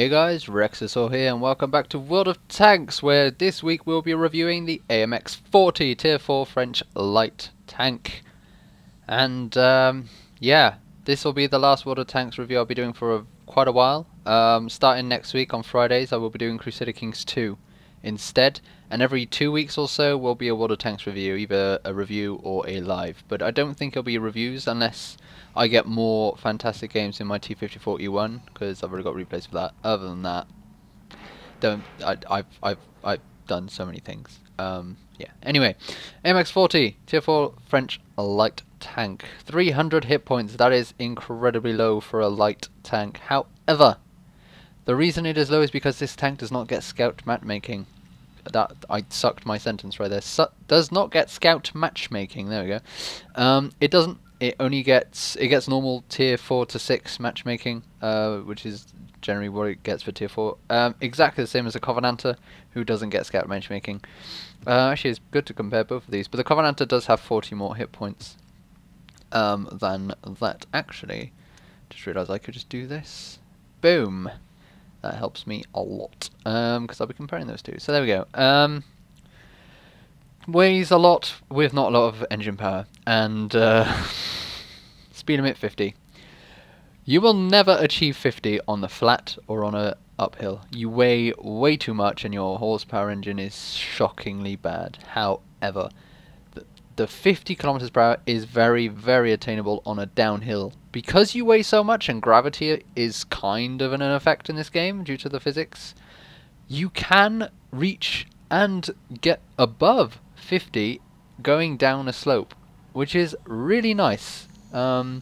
Hey guys, Rexasaur here and welcome back to World of Tanks, where this week we'll be reviewing the AMX 40 Tier 4 French light tank. And yeah, this will be the last World of Tanks review I'll be doing for quite a while. Starting next week on Fridays I will be doing Crusader Kings 2 instead, and every 2 weeks or so will be a World of Tanks review, either a review or a live. But I don't think it'll be reviews unless I get more fantastic games in my T54E1, because I've already got replays for that. Other than that, I've done so many things. Yeah. Anyway, AMX 40 Tier 4 French light tank, 300 hit points. That is incredibly low for a light tank. However, the reason it is low is because this tank does not get scout matchmaking. That I sucked my sentence right there. Does not get scout matchmaking. There we go. It doesn't. It only gets normal tier 4 to 6 matchmaking, which is generally what it gets for tier 4. Exactly the same as a Covenanter, who doesn't get scout matchmaking. Actually, it's good to compare both of these, but the Covenanter does have 40 more hit points than that. Actually, just realised I could just do this. Boom. That helps me a lot, because I'll be comparing those two. So there we go. Weighs a lot with not a lot of engine power, and speed limit 50. You will never achieve 50 on the flat or on a uphill. You weigh way too much and your horsepower engine is shockingly bad. However, the 50 kilometers per hour is very, very attainable on a downhill. Because you weigh so much and gravity is kind of an effect in this game due to the physics, you can reach and get above 50 going down a slope, which is really nice. And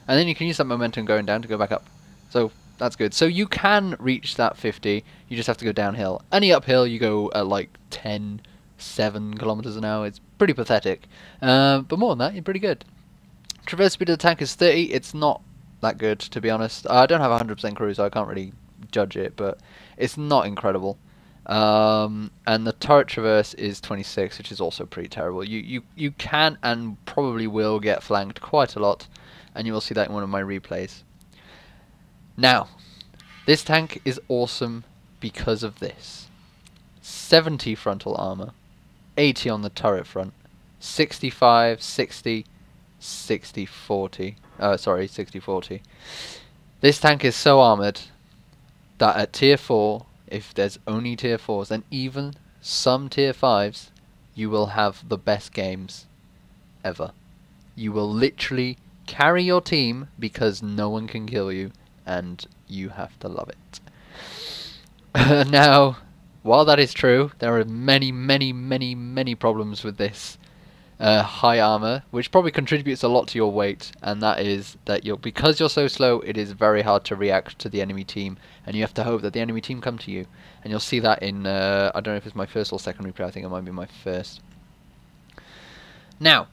then you can use that momentum going down to go back up. So that's good. So you can reach that 50, you just have to go downhill. Any uphill you go at like 7 kilometers an hour. It's pretty pathetic. But more than that, you're pretty good. Traverse speed of the tank is 30. It's not that good, to be honest. I don't have 100% cruise, so I can't really judge it, but it's not incredible. And the turret traverse is 26, which is also pretty terrible. You can and probably will get flanked quite a lot, and you will see that in one of my replays. Now, this tank is awesome because of this. 70 frontal armor, 80 on the turret front, 65, 60, 60, 40. Sorry, 60, 40. This tank is so armored that at tier 4, if there's only tier 4s and even some tier 5s, you will have the best games ever. You will literally carry your team because no one can kill you, and you have to love it. Now, while that is true, there are many, many, many, many problems with this high armor, which probably contributes a lot to your weight, and that is that because you're so slow, it is very hard to react to the enemy team, and you have to hope that the enemy team come to you. And you'll see that in I don't know if it's my first or second replay. I think it might be my first. Now,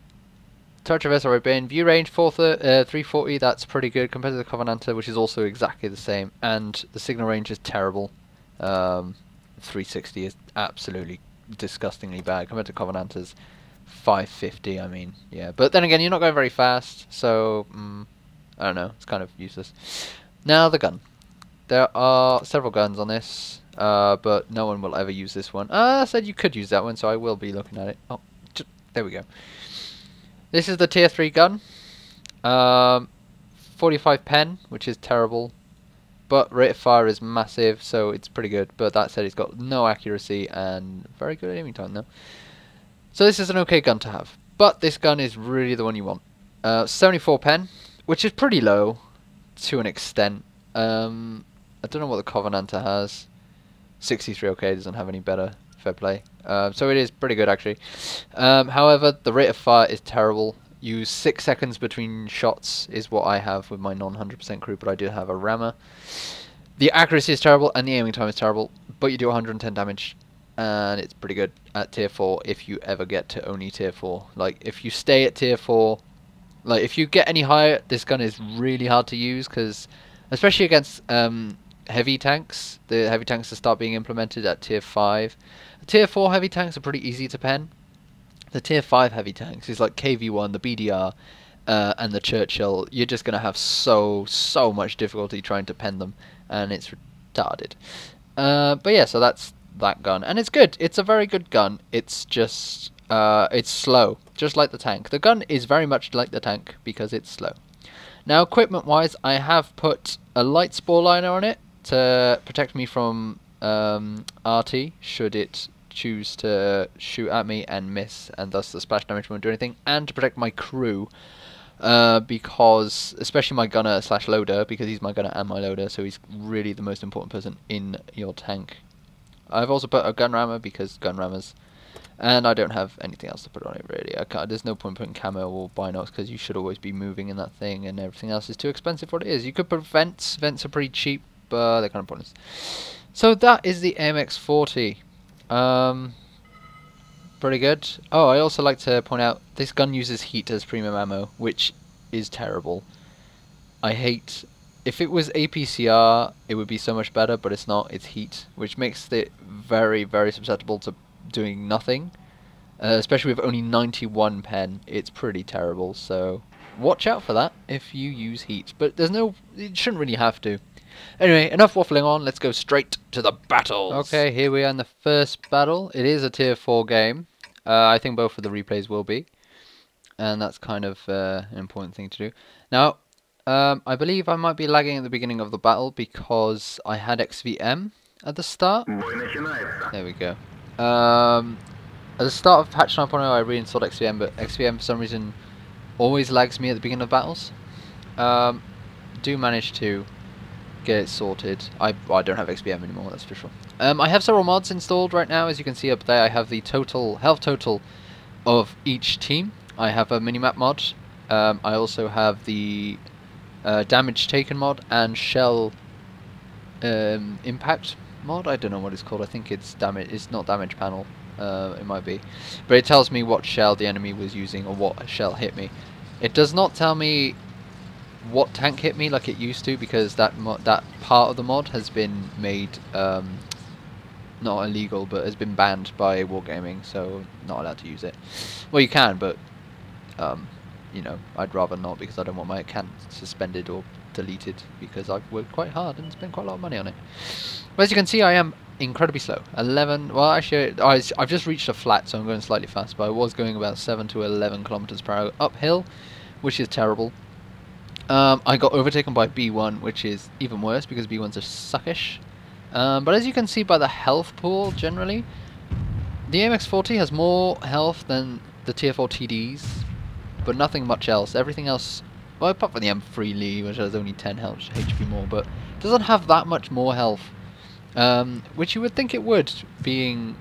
turret traverse already been view range 340. That's pretty good compared to the Covenanter, which is also exactly the same, and the signal range is terrible. 360 is absolutely disgustingly bad compared to Covenanter's 550. I mean, yeah, but then again, you're not going very fast, so I don't know, it's kind of useless. Now the gun. There are several guns on this, but no one will ever use this one. I said you could use that one, so I will be looking at it. Oh, there we go. This is the tier 3 gun. 45 pen, which is terrible, but rate of fire is massive, so it's pretty good. But that said, it's got no accuracy and very good aiming time though. So this is an okay gun to have, but this gun is really the one you want. 74 pen, which is pretty low to an extent. I don't know what the Covenanter has. 63, okay, doesn't have any better. Fair play. So it is pretty good actually. However, the rate of fire is terrible. You 6 seconds between shots is what I have with my non-100% crew, but I do have a rammer. The accuracy is terrible and the aiming time is terrible, but you do 110 damage. And it's pretty good at tier 4 if you ever get to only tier 4. Like, if you stay at tier 4, like, if you get any higher, this gun is really hard to use, because, especially against heavy tanks, the heavy tanks that start being implemented at tier 5. Tier 4 heavy tanks are pretty easy to pen. The tier 5 heavy tanks is like KV1, the BDR, and the Churchill. You're just going to have so much difficulty trying to pen them, and it's retarded. But yeah, so that's that gun, and it's good. It's a very good gun. It's just it's slow, just like the tank. The gun is very much like the tank because it's slow. Now, equipment-wise, I have put a light spore liner on it to protect me from RT should it choose to shoot at me and miss, and thus the splash damage won't do anything, and to protect my crew. Because, especially my gunner slash loader, because he's my gunner and my loader, so he's really the most important person in your tank. I've also put a gun rammer because gun rammers, and I don't have anything else to put on it really. There's no point putting camo or binocs because you should always be moving in that thing, and everything else is too expensive for what it is. You could put vents. Vents are pretty cheap, but they're kind of pointless. So that is the AMX 40. Pretty good. Oh, I also like to point out this gun uses heat as premium ammo, which is terrible. I hate... If it was APCR, it would be so much better, but it's not. It's heat, which makes it very, very susceptible to doing nothing. Especially with only 91 pen, it's pretty terrible. So watch out for that if you use heat. But there's no... It shouldn't really have to. Anyway, enough waffling on, let's go straight to the battles! Okay, here we are in the first battle. It is a tier 4 game. I think both of the replays will be. And that's kind of an important thing to do. Now, I believe I might be lagging at the beginning of the battle because I had XVM at the start. There we go. At the start of patch 9.0 I reinstalled XVM, but XVM for some reason always lags me at the beginning of battles. Do manage to get it sorted. I don't have XBM anymore, that's for sure. I have several mods installed right now. As you can see up there, I have the health total of each team. I have a minimap mod. I also have the damage taken mod and shell impact mod. I don't know what it's called. I think it's damage. It's not damage panel. It might be, but it tells me what shell the enemy was using or what shell hit me. It does not tell me what tank hit me like it used to, because that part of the mod has been made not illegal, but has been banned by Wargaming, so not allowed to use it. Well, you can, but you know, I'd rather not, because I don't want my account suspended or deleted, because I've worked quite hard and spent quite a lot of money on it. But as you can see, I am incredibly slow. 11. Well, actually, I've just reached a flat, so I'm going slightly fast, but I was going about 7 to 11 kilometers per hour uphill, which is terrible. I got overtaken by B1, which is even worse because B1s are suckish. But as you can see by the health pool, generally, the AMX-40 has more health than the tier 4 TDs, but nothing much else. Everything else, well, apart from the M3 Lee, which has only 10 health HP more, but doesn't have that much more health, which you would think it would, being,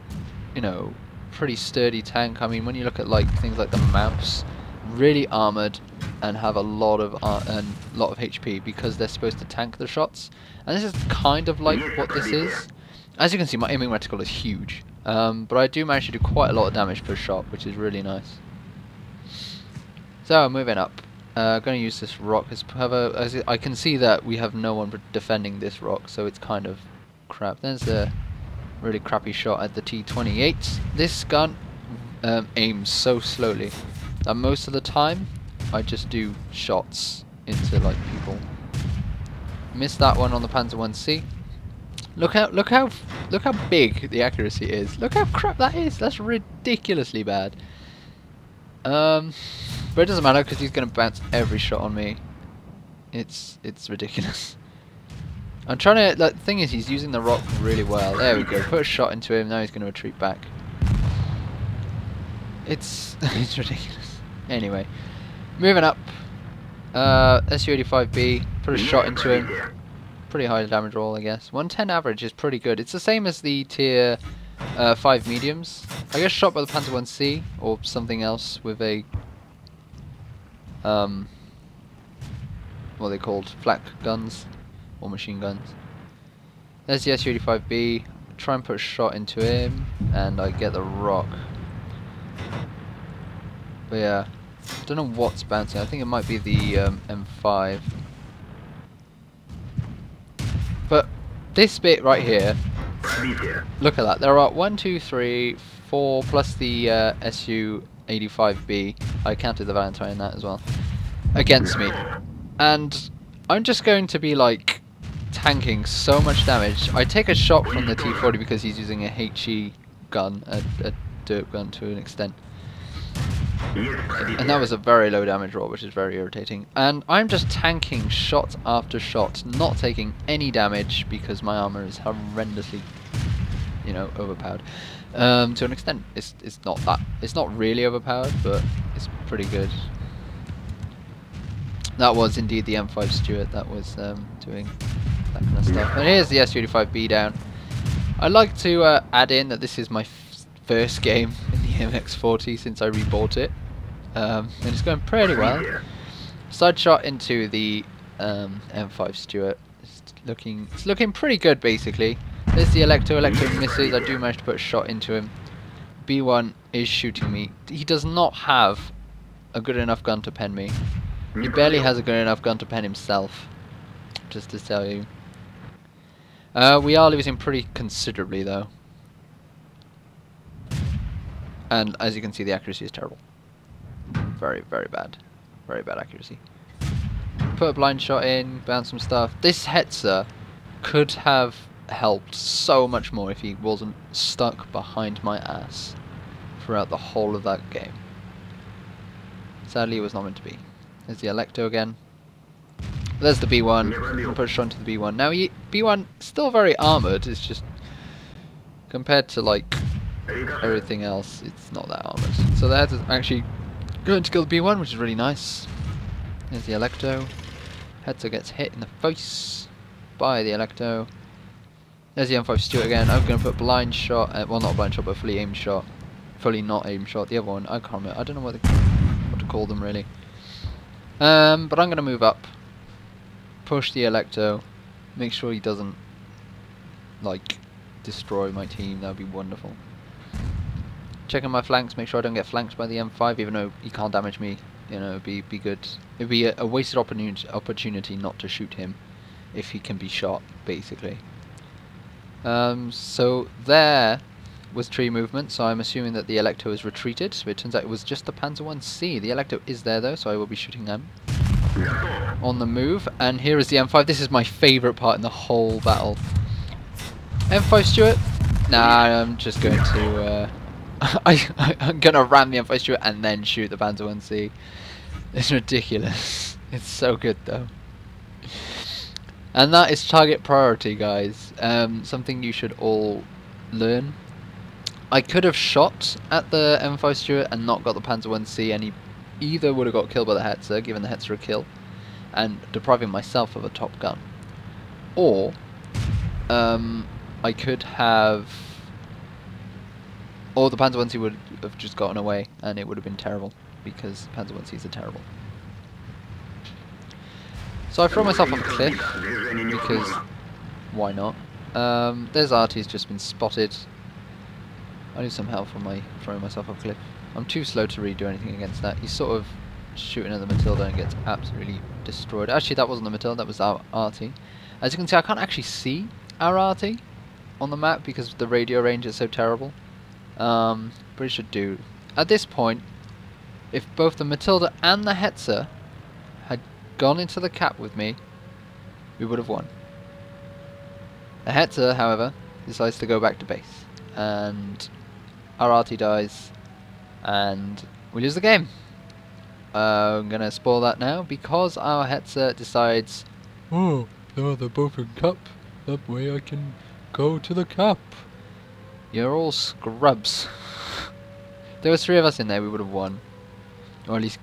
you know, pretty sturdy tank. I mean, when you look at like things like the Mouse, really armored and have a lot of HP because they're supposed to tank the shots, and this is kind of like what this is. As you can see, my aiming reticle is huge, but I do manage to do quite a lot of damage per shot, which is really nice. So moving up, going to use this rock. As I can see that we have no one defending this rock, so it's kind of crap. There's a really crappy shot at the T28. This gun aims so slowly that most of the time I just do shots into like people. Missed that one on the Panzer 1C. Look how big the accuracy is. Look how crap that is. That's ridiculously bad. But it doesn't matter because he's going to bounce every shot on me. It's ridiculous. I'm trying to. Like, the thing is, he's using the rock really well. There we go. Put a shot into him. Now he's going to retreat back. It's ridiculous. Anyway, moving up. Su-85B. Put a shot into him. Pretty high damage roll, I guess. 110 average is pretty good. It's the same as the tier 5 mediums. I guess shot by the Panzer 1C or something else with a what are they called? Flak guns or machine guns. There's the Su-85B. Try and put a shot into him, and I get the rock. But yeah, I don't know what's bouncing. I think it might be the M5. But this bit right here, look at that. There are 1, 2, 3, 4 plus the Su-85B. I counted the Valentine in that as well. Against me. And I'm just going to be like tanking so much damage. I take a shot from the T40 because he's using a HE gun, a dirt gun to an extent. And that was a very low damage roll, which is very irritating. And I'm just tanking shot after shot, not taking any damage because my armor is horrendously, you know, overpowered. To an extent, it's not really overpowered, but it's pretty good. That was indeed the M5 Stuart that was doing that kind of stuff. And here's the S35B down. I'd like to add in that this is my first game in the AMX 40 since I rebought it. And it's going pretty well. Side shot into the M5 Stuart. It's looking pretty good basically. There's the Electo misses. I do manage to put a shot into him. B1 is shooting me. He does not have a good enough gun to pen me. He barely has a good enough gun to pen himself. Just to tell you. We are losing pretty considerably though. And as you can see, the accuracy is terrible. Very, very bad. Very bad accuracy. Put a blind shot in, bounce some stuff. This Hetzer could have helped so much more if he wasn't stuck behind my ass throughout the whole of that game. Sadly, it was not meant to be. There's the Electo again. There's the B1. Put a shot into the B1. Now, B1 still very armoured. It's just compared to like everything else, it's not that armoured. So that's actually going to kill the B1, which is really nice. There's the Electo. Hetzer gets hit in the face by the Electo. There's the M5 Stuart again. I'm going to put blind shot, well not blind shot, but fully aimed shot. Fully not aimed shot. The other one, I can't remember. I don't know what to call them really. But I'm going to move up. Push the Electo. Make sure he doesn't, like, destroy my team. That would be wonderful. Checking my flanks, make sure I don't get flanked by the M5, even though he can't damage me. You know, it'd be good. It'd be a wasted opportunity not to shoot him if he can be shot, basically. So there was tree movement, so I'm assuming that the Electo has retreated. So it turns out it was just the Panzer 1C. The Electo is there though, so I will be shooting them on the move. And here is the M5. This is my favourite part in the whole battle. M5 Stuart. Nah, I'm just going to. I'm gonna ram the M5 Stuart and then shoot the Panzer 1C. It's ridiculous. It's so good though. And that is target priority, guys. Something you should all learn. I could have shot at the M5 Stuart and not got the Panzer 1C, and he either would have got killed by the Hetzer, giving the Hetzer a kill, and depriving myself of a top gun. Or, I could have... Or the Panzer 1C would have just gotten away, and it would have been terrible, because Panzer 1Cs are terrible. So I throw myself off a cliff, because why not? There's Artie's just been spotted. I need some help from my throwing myself off a cliff. I'm too slow to really do anything against that. He's sort of shooting at the Matilda and gets absolutely destroyed. Actually, that wasn't the Matilda, that was our Artie. As you can see, I can't actually see our Artie on the map because the radio range is so terrible. But it should do. At this point, if both the Matilda and the Hetzer had gone into the cap with me, we would have won. The Hetzer, however, decides to go back to base, and our Artie dies, and we lose the game. I'm gonna spoil that now because our Hetzer decides, oh, no, they're both in cap. That way I can go to the cap. You're all scrubs. There was 3 of us in there, we would have won, or at least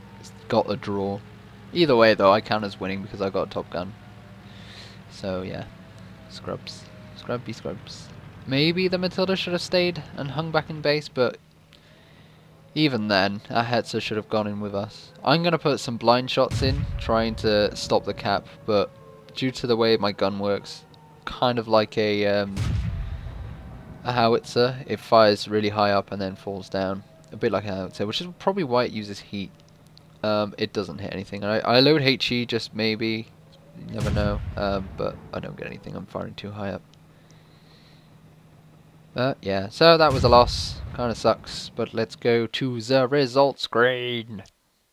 got a draw. Either way, though, I count as winning because I got a top gun. So yeah, scrubs, scrubby scrubs. Maybe the Matilda should have stayed and hung back in base, but even then, our Hetzer should have gone in with us. I'm gonna put some blind shots in, trying to stop the cap, but due to the way my gun works, kind of like a howitzer, it fires really high up and then falls down. A bit like a howitzer, which is probably why it uses heat. It doesn't hit anything. I load HE just maybe, you never know, but I don't get anything. I'm firing too high up. Yeah, so that was a loss. Kind of sucks, but let's go to the result screen.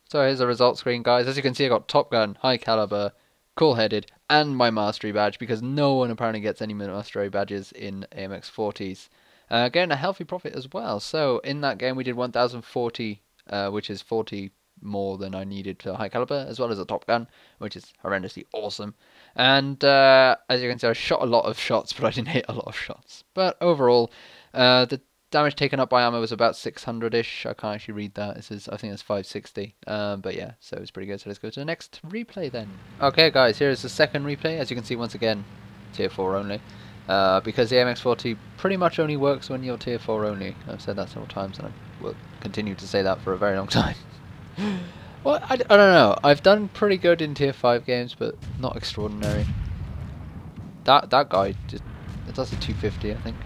So here's the result screen, guys. As you can see, I got Top Gun, High Caliber, cool-headed, and my mastery badge, because no one apparently gets any mastery badges in AMX 40s. Getting a healthy profit as well. So in that game we did 1040, which is 40 more than I needed for high caliber, as well as a top gun, which is horrendously awesome. And as you can see, I shot a lot of shots, but I didn't hit a lot of shots. But overall, the damage taken up by armor was about 600-ish. I can't actually read that. This is, I think it's 560. But yeah, so it's pretty good. So let's go to the next replay then. Okay, guys, here is the second replay. As you can see, once again, tier 4 only. Because the AMX40 pretty much only works when you're tier 4 only. I've said that several times, and I will continue to say that for a very long time. Well, I don't know. I've done pretty good in tier 5 games, but not extraordinary. That guy just, it does a 250, I think.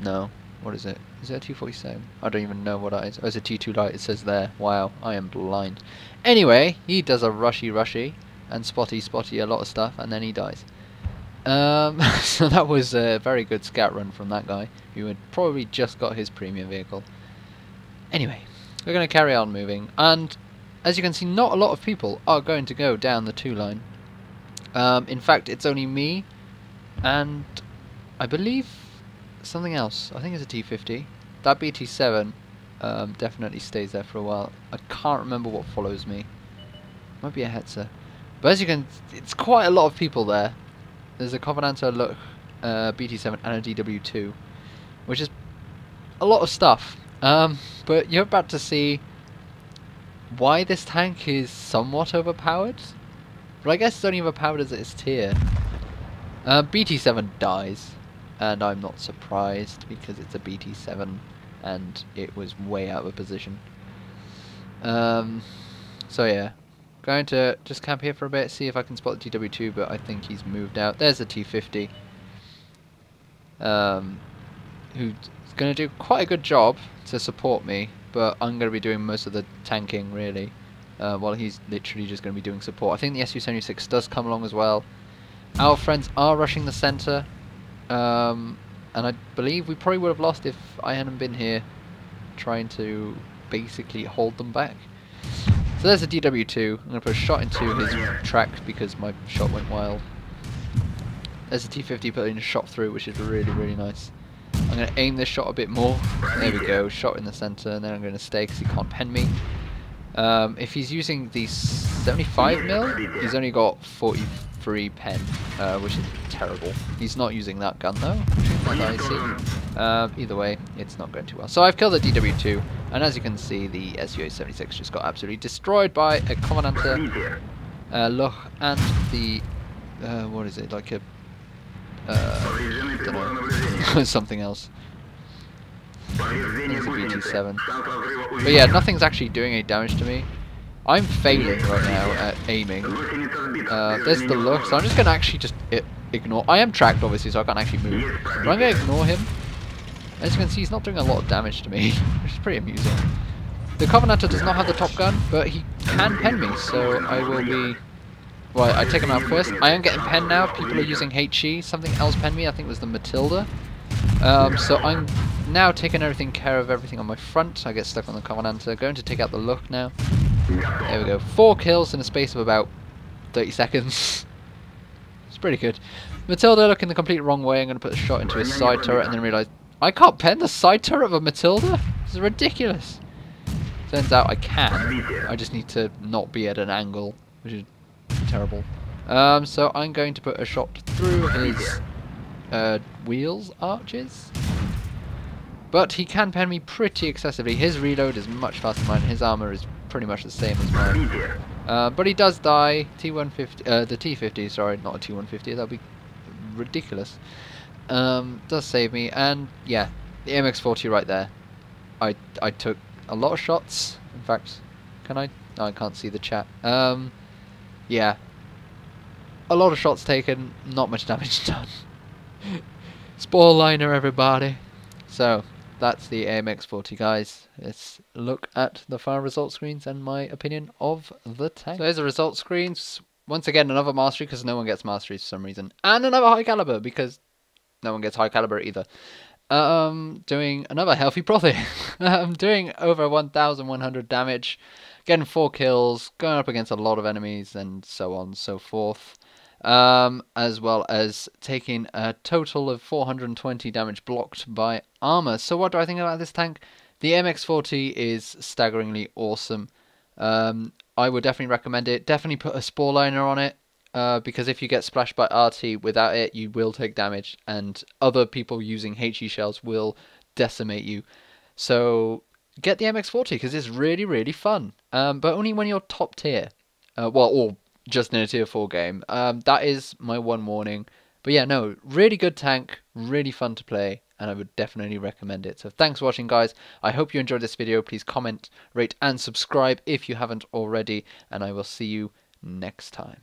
No. What is it? Is it a 247? I don't even know what that is. Oh, it's a T2 light, it says there. Wow, I am blind. Anyway, he does a rushy, and spotty a lot of stuff, and then he dies. So that was a very good scout run from that guy, who had probably just got his premium vehicle. Anyway, we're going to carry on moving, and as you can see, not a lot of people are going to go down the 2 line. In fact, it's only me, and I believe something else. I think it's a T50. That BT7 definitely stays there for a while. I can't remember what follows me. Might be a Hetzer. But as you can, it's quite a lot of people there. There's a Covenanter, look, BT7 and a DW2, which is a lot of stuff. But you're about to see why this tank is somewhat overpowered. But I guess it's only overpowered as its tier. BT7 dies, and I'm not surprised because it's a BT7 and it was way out of position. So yeah, going to just camp here for a bit, see if I can spot the TW2, but I think he's moved out. There's the T50, who's going to do quite a good job to support me, but I'm going to be doing most of the tanking really, while he's literally just going to be doing support. I think the SU-76 does come along as well. Our friends are rushing the centre, and I believe we probably would have lost if I hadn't been here trying to basically hold them back. So there's a DW2. I'm going to put a shot into his track because my shot went wild. There's a T50 putting a shot through, which is really nice. I'm going to aim this shot a bit more. There we go, shot in the centre, and then I'm going to stay because he can't pen me. If he's using the 75mm, he's only got 43 pen, which is terrible. He's not using that gun though, as I see. Either way, it's not going too well. So I've killed the DW2, and as you can see, the SU-76 just got absolutely destroyed by a Covenanter, Loch, and the what is it, like a I don't know, something else. It's a BT7. But yeah, nothing's actually doing any damage to me. I'm failing right now at aiming. There's the look, so I'm just going to actually just ignore. I am tracked obviously, so I can't actually move. But I'm going to ignore him. As you can see, he's not doing a lot of damage to me, which is pretty amusing. The Covenanter does not have the top gun, but he can pen me, so I will be... Well, I take him out first. I am getting pen now. People are using HE. Something else pen me. I think it was the Matilda. So I'm now taking care of everything on my front. I get stuck on the Covenanter. Going to take out the look now. There we go. 4 kills in a space of about 30 seconds. It's pretty good. Matilda looking the complete wrong way. I'm going to put a shot into his side turret and then realise I can't pen the side turret of a Matilda? This is ridiculous. Turns out I can. I just need to not be at an angle, which is terrible. So I'm going to put a shot through his wheels arches. But he can pen me pretty excessively. His reload is much faster than mine. His armor is pretty much the same as mine. But he does die. T150, the T50, sorry, not a T150. That'd be ridiculous. Does save me, and yeah, the AMX40 right there. I took a lot of shots. In fact, can I? No, I can't see the chat. Yeah, a lot of shots taken, not much damage done. Spoil liner, everybody. So that's the AMX40, guys. Let's look at the final result screens and my opinion of the tank. So there's the result screens. Once again, another mastery because no one gets masteries for some reason, and another high caliber because no one gets high caliber either. Doing another healthy profit. I'm doing over 1,100 damage. getting 4 kills, going up against a lot of enemies, and so on and so forth. As well as taking a total of 420 damage blocked by armor. So what do I think about this tank? The AMX-40 is staggeringly awesome. I would definitely recommend it. Definitely put a spore liner on it, because if you get splashed by RT without it, you will take damage, and other people using HE shells will decimate you. So get the MX-40 because it's really, really fun. But only when you're top tier. Or just in a tier 4 game. That is my one warning. But yeah, no, really good tank, really fun to play, and I would definitely recommend it. So thanks for watching, guys. I hope you enjoyed this video. Please comment, rate, and subscribe if you haven't already, and I will see you next time.